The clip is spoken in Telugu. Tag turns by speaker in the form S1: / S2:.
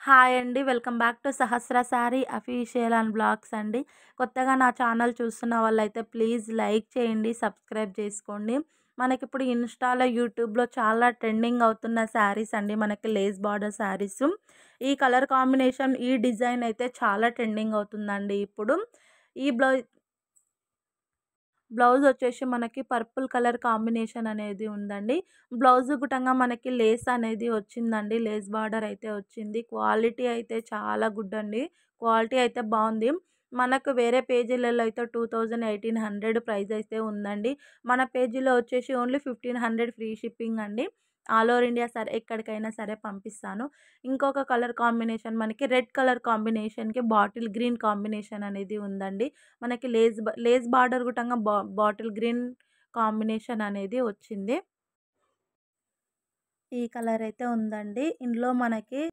S1: హాయ్ అండి. Welcome back to Sahasra sari official and blogs అండి. కొత్తగా నా ఛానల్ చూస్తున్న వాళ్ళైతే ప్లీజ్ లైక్ చేయండి, సబ్స్క్రైబ్ చేసుకోండి. మనకిప్పుడు ఇన్‌స్టాలో, యూట్యూబ్‌లో చాలా ట్రెండింగ్ అవుతున్న శారీస్ అండి. మనకి లేస్ బార్డర్ శారీస్. ఈ కలర్ కాంబినేషన్, ఈ డిజైన్ అయితే చాలా ట్రెండింగ్ అవుతుందండి ఇప్పుడు. ఈ బ్లౌజ్ వచ్చేసి మనకి పర్పుల్ కలర్ కాంబినేషన్ అనేది ఉందండి. బ్లౌజ్ గుటంగా మనకి లేస్ అనేది వచ్చిందండి. లేస్ బార్డర్ అయితే వచ్చింది. క్వాలిటీ అయితే చాలా గుడ్ అండి. క్వాలిటీ అయితే బావుంది. మనకు వేరే పేజీలలో అయితే 2000, 1800 ప్రైస్ అయితే ఉందండి. మన పేజీలో వచ్చేసి ఓన్లీ 1500 ఫ్రీ షిప్పింగ్ అండి. ఆల్ ఓవర్ ఇండియా సరే ఎక్కడికైనా సరే పంపిస్తాను. ఇంకొక కలర్ కాంబినేషన్ మనకి రెడ్ కలర్ కాంబినేషన్‌కి బాటిల్ గ్రీన్ కాంబినేషన్ అనేది ఉందండి. మనకి లేస్ బార్డర్ గుటంగా బాటిల్ గ్రీన్ కాంబినేషన్ అనేది వచ్చింది. ఈ కలర్ అయితే ఉందండి. ఇందులో మనకి